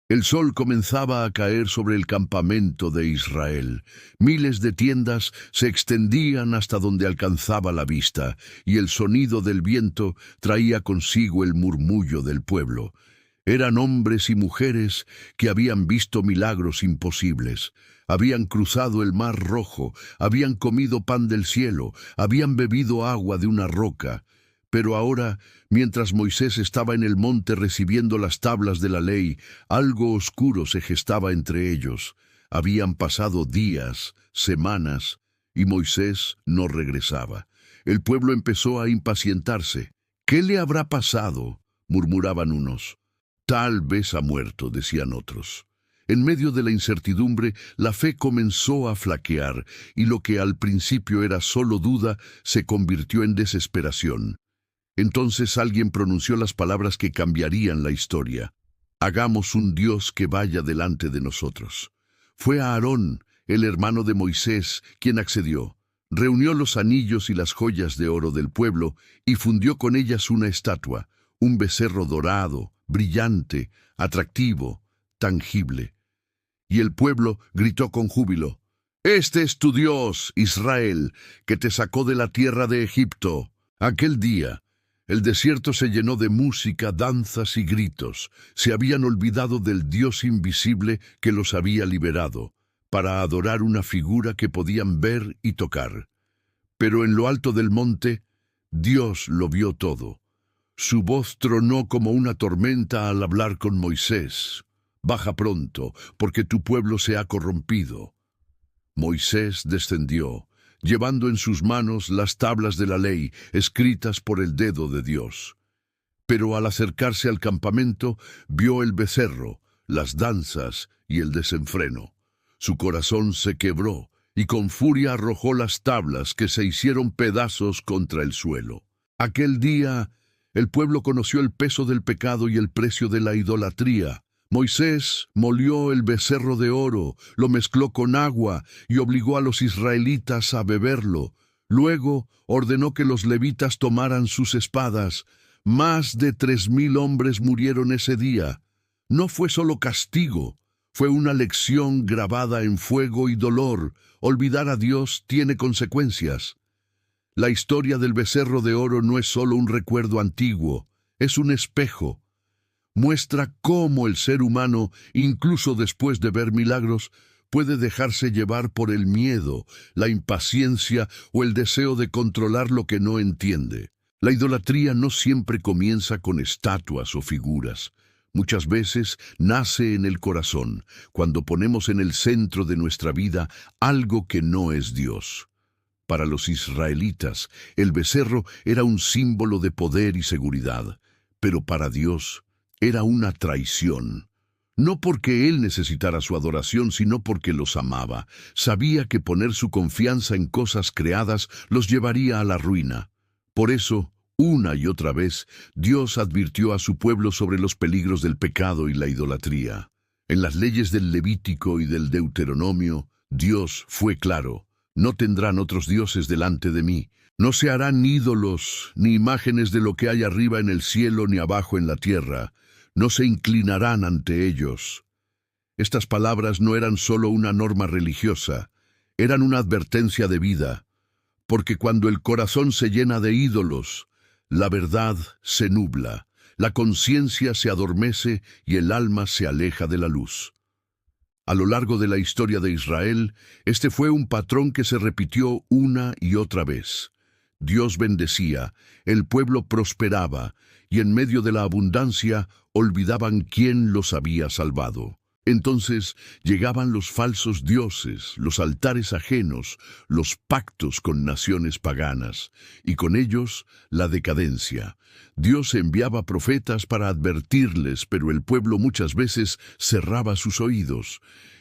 El sol comenzaba a caer sobre el campamento de Israel. Miles de tiendas se extendían hasta donde alcanzaba la vista, y el sonido del viento traía consigo el murmullo del pueblo. Eran hombres y mujeres que habían visto milagros imposibles. Habían cruzado el mar Rojo, habían comido pan del cielo, habían bebido agua de una roca. Pero ahora, mientras Moisés estaba en el monte recibiendo las tablas de la ley, algo oscuro se gestaba entre ellos. Habían pasado días, semanas, y Moisés no regresaba. El pueblo empezó a impacientarse. «¿Qué le habrá pasado?», murmuraban unos. «Tal vez ha muerto», decían otros. En medio de la incertidumbre, la fe comenzó a flaquear, y lo que al principio era solo duda se convirtió en desesperación. Entonces alguien pronunció las palabras que cambiarían la historia. «Hagamos un Dios que vaya delante de nosotros». Fue Aarón, el hermano de Moisés, quien accedió. Reunió los anillos y las joyas de oro del pueblo y fundió con ellas una estatua, un becerro dorado, brillante, atractivo, tangible. Y el pueblo gritó con júbilo: «Este es tu Dios, Israel, que te sacó de la tierra de Egipto». Aquel día, el desierto se llenó de música, danzas y gritos. Se habían olvidado del Dios invisible que los había liberado, para adorar una figura que podían ver y tocar. Pero en lo alto del monte, Dios lo vio todo. Su voz tronó como una tormenta al hablar con Moisés: «Baja pronto, porque tu pueblo se ha corrompido». Moisés descendió, llevando en sus manos las tablas de la ley, escritas por el dedo de Dios. Pero al acercarse al campamento, vio el becerro, las danzas y el desenfreno. Su corazón se quebró, y con furia arrojó las tablas, que se hicieron pedazos contra el suelo. Aquel día, el pueblo conoció el peso del pecado y el precio de la idolatría. Moisés molió el becerro de oro, lo mezcló con agua y obligó a los israelitas a beberlo. Luego ordenó que los levitas tomaran sus espadas. Más de 3,000 hombres murieron ese día. No fue solo castigo, fue una lección grabada en fuego y dolor. Olvidar a Dios tiene consecuencias. La historia del becerro de oro no es solo un recuerdo antiguo, es un espejo. Muestra cómo el ser humano, incluso después de ver milagros, puede dejarse llevar por el miedo, la impaciencia o el deseo de controlar lo que no entiende. La idolatría no siempre comienza con estatuas o figuras. Muchas veces nace en el corazón, cuando ponemos en el centro de nuestra vida algo que no es Dios. Para los israelitas, el becerro era un símbolo de poder y seguridad, pero para Dios era una traición. No porque Él necesitara su adoración, sino porque los amaba. Sabía que poner su confianza en cosas creadas los llevaría a la ruina. Por eso, una y otra vez, Dios advirtió a su pueblo sobre los peligros del pecado y la idolatría. En las leyes del Levítico y del Deuteronomio, Dios fue claro: «No tendrán otros dioses delante de mí. No se harán ídolos, ni imágenes de lo que hay arriba en el cielo ni abajo en la tierra. No se inclinarán ante ellos». Estas palabras no eran solo una norma religiosa, eran una advertencia de vida, porque cuando el corazón se llena de ídolos, la verdad se nubla, la conciencia se adormece y el alma se aleja de la luz. A lo largo de la historia de Israel, este fue un patrón que se repitió una y otra vez. Dios bendecía, el pueblo prosperaba, y en medio de la abundancia olvidaban quién los había salvado. Entonces llegaban los falsos dioses, los altares ajenos, los pactos con naciones paganas, y con ellos la decadencia. Dios enviaba profetas para advertirles, pero el pueblo muchas veces cerraba sus oídos.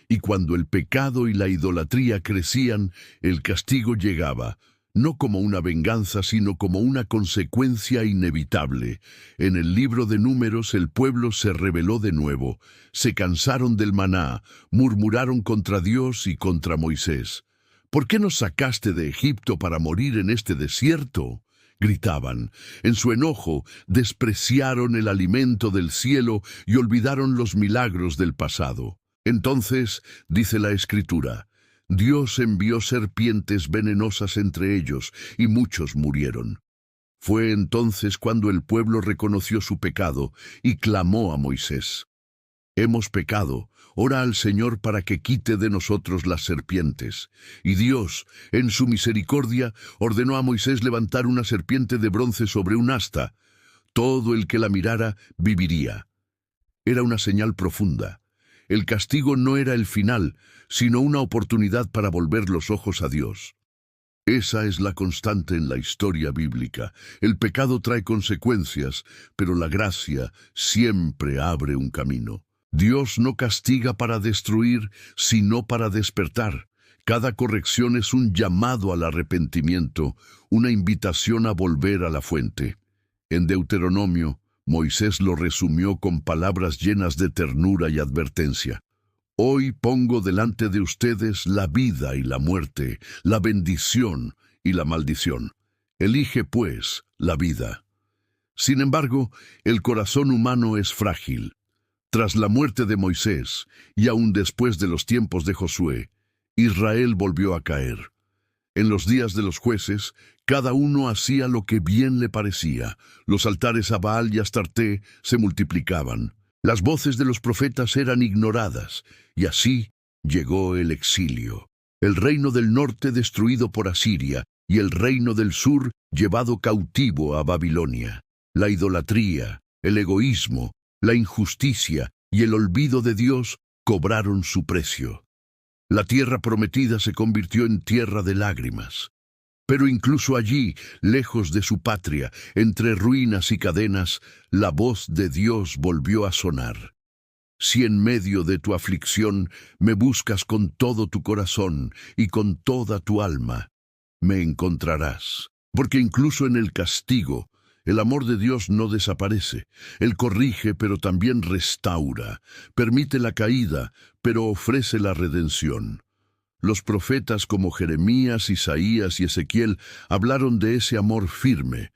Y cuando el pecado y la idolatría crecían, el castigo llegaba, no como una venganza, sino como una consecuencia inevitable. En el libro de Números el pueblo se rebeló de nuevo, se cansaron del maná, murmuraron contra Dios y contra Moisés. «¿Por qué nos sacaste de Egipto para morir en este desierto?», gritaban. En su enojo, despreciaron el alimento del cielo y olvidaron los milagros del pasado. Entonces, dice la Escritura, Dios envió serpientes venenosas entre ellos, y muchos murieron. Fue entonces cuando el pueblo reconoció su pecado y clamó a Moisés. Hemos pecado, ora al Señor para que quite de nosotros las serpientes. Y Dios, en su misericordia, ordenó a Moisés levantar una serpiente de bronce sobre un asta. Todo el que la mirara viviría. Era una señal profunda. El castigo no era el final, sino una oportunidad para volver los ojos a Dios. Esa es la constante en la historia bíblica. El pecado trae consecuencias, pero la gracia siempre abre un camino. Dios no castiga para destruir, sino para despertar. Cada corrección es un llamado al arrepentimiento, una invitación a volver a la fuente. En Deuteronomio, Moisés lo resumió con palabras llenas de ternura y advertencia. Hoy pongo delante de ustedes la vida y la muerte, la bendición y la maldición. Elige, pues, la vida. Sin embargo, el corazón humano es frágil. Tras la muerte de Moisés, y aún después de los tiempos de Josué, Israel volvió a caer. En los días de los jueces, cada uno hacía lo que bien le parecía. Los altares a Baal y Astarté se multiplicaban. Las voces de los profetas eran ignoradas, y así llegó el exilio. El reino del norte destruido por Asiria, y el reino del sur llevado cautivo a Babilonia. La idolatría, el egoísmo, la injusticia y el olvido de Dios cobraron su precio. La tierra prometida se convirtió en tierra de lágrimas. Pero incluso allí, lejos de su patria, entre ruinas y cadenas, la voz de Dios volvió a sonar. Si en medio de tu aflicción me buscas con todo tu corazón y con toda tu alma, me encontrarás. Porque incluso en el castigo, el amor de Dios no desaparece. Él corrige, pero también restaura. Permite la caída, pero ofrece la redención. Los profetas como Jeremías, Isaías y Ezequiel hablaron de ese amor firme.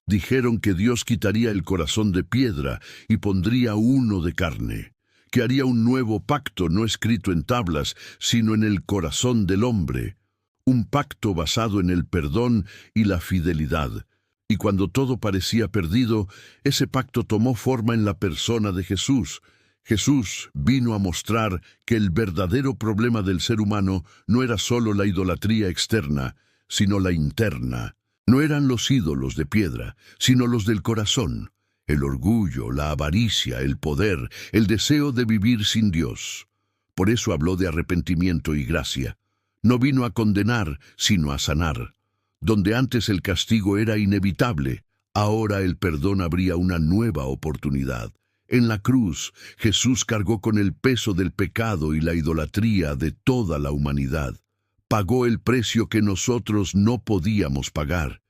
Dijeron que Dios quitaría el corazón de piedra y pondría uno de carne, que haría un nuevo pacto no escrito en tablas, sino en el corazón del hombre, un pacto basado en el perdón y la fidelidad. Y cuando todo parecía perdido, ese pacto tomó forma en la persona de Jesús. Jesús vino a mostrar que el verdadero problema del ser humano no era solo la idolatría externa, sino la interna. No eran los ídolos de piedra, sino los del corazón, el orgullo, la avaricia, el poder, el deseo de vivir sin Dios. Por eso habló de arrepentimiento y gracia. No vino a condenar, sino a sanar. Donde antes el castigo era inevitable, ahora el perdón abría una nueva oportunidad. En la cruz, Jesús cargó con el peso del pecado y la idolatría de toda la humanidad. Pagó el precio que nosotros no podíamos pagar.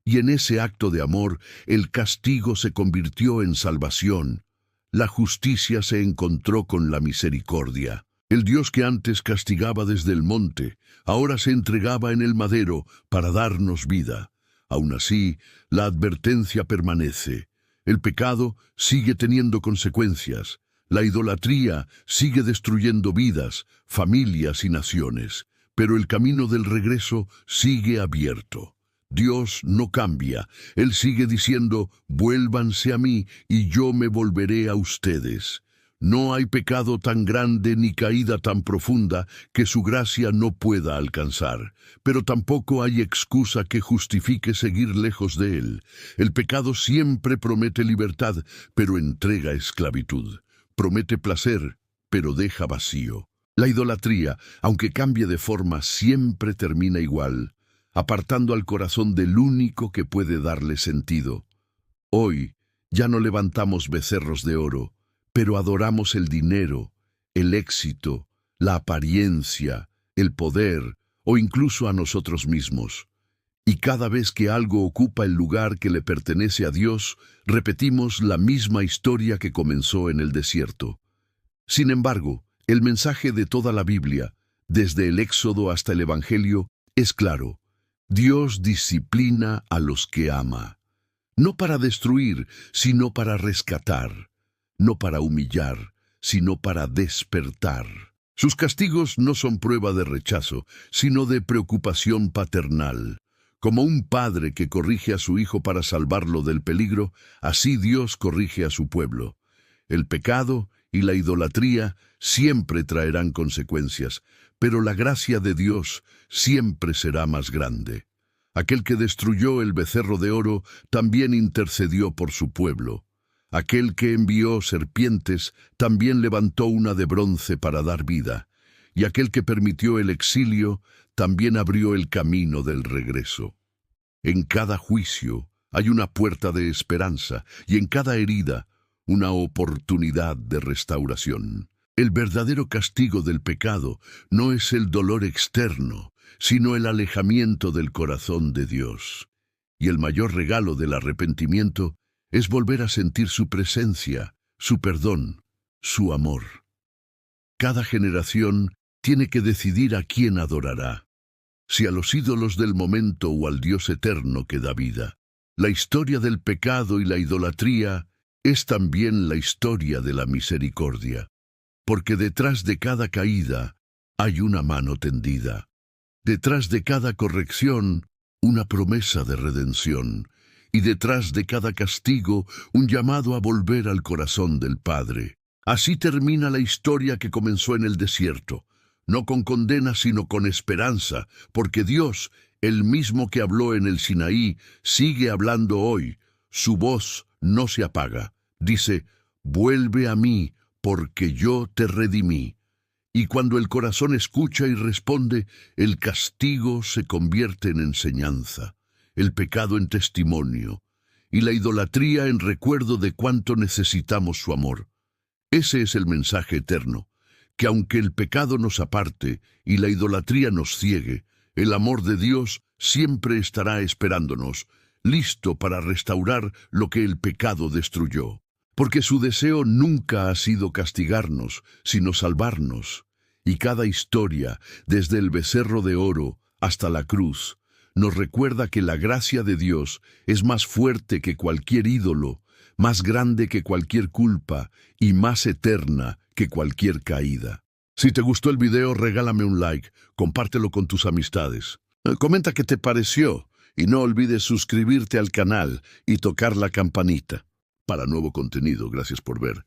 Y en ese acto de amor, el castigo se convirtió en salvación. La justicia se encontró con la misericordia. El Dios que antes castigaba desde el monte, ahora se entregaba en el madero para darnos vida. Aún así, la advertencia permanece. El pecado sigue teniendo consecuencias. La idolatría sigue destruyendo vidas, familias y naciones. Pero el camino del regreso sigue abierto. Dios no cambia. Él sigue diciendo, vuélvanse a mí y yo me volveré a ustedes. No hay pecado tan grande ni caída tan profunda que su gracia no pueda alcanzar, pero tampoco hay excusa que justifique seguir lejos de él. El pecado siempre promete libertad, pero entrega esclavitud. Promete placer, pero deja vacío. La idolatría, aunque cambie de forma, siempre termina igual, apartando al corazón del único que puede darle sentido. Hoy ya no levantamos becerros de oro, pero adoramos el dinero, el éxito, la apariencia, el poder o incluso a nosotros mismos. Y cada vez que algo ocupa el lugar que le pertenece a Dios, repetimos la misma historia que comenzó en el desierto. Sin embargo, el mensaje de toda la Biblia, desde el Éxodo hasta el Evangelio, es claro. Dios disciplina a los que ama, no para destruir, sino para rescatar, no para humillar, sino para despertar. Sus castigos no son prueba de rechazo, sino de preocupación paternal. Como un padre que corrige a su hijo para salvarlo del peligro, así Dios corrige a su pueblo. El pecado y la idolatría siempre traerán consecuencias, pero la gracia de Dios siempre será más grande. Aquel que destruyó el becerro de oro también intercedió por su pueblo. Aquel que envió serpientes también levantó una de bronce para dar vida. Y aquel que permitió el exilio también abrió el camino del regreso. En cada juicio hay una puerta de esperanza y en cada herida una oportunidad de restauración. El verdadero castigo del pecado no es el dolor externo, sino el alejamiento del corazón de Dios. Y el mayor regalo del arrepentimiento es volver a sentir su presencia, su perdón, su amor. Cada generación tiene que decidir a quién adorará, si a los ídolos del momento o al Dios eterno que da vida. La historia del pecado y la idolatría es también la historia de la misericordia, porque detrás de cada caída hay una mano tendida. Detrás de cada corrección, una promesa de redención, y detrás de cada castigo, un llamado a volver al corazón del Padre. Así termina la historia que comenzó en el desierto, no con condena sino con esperanza, porque Dios, el mismo que habló en el Sinaí, sigue hablando hoy. Su voz no se apaga. Dice, vuelve a mí, porque yo te redimí. Y cuando el corazón escucha y responde, el castigo se convierte en enseñanza, el pecado en testimonio, y la idolatría en recuerdo de cuánto necesitamos su amor. Ese es el mensaje eterno, que aunque el pecado nos aparte y la idolatría nos ciegue, el amor de Dios siempre estará esperándonos, listo para restaurar lo que el pecado destruyó. Porque su deseo nunca ha sido castigarnos, sino salvarnos. Y cada historia, desde el becerro de oro hasta la cruz, nos recuerda que la gracia de Dios es más fuerte que cualquier ídolo, más grande que cualquier culpa y más eterna que cualquier caída. Si te gustó el video, regálame un like, compártelo con tus amistades. Comenta qué te pareció y no olvides suscribirte al canal y tocar la campanita. Para nuevo contenido, gracias por ver.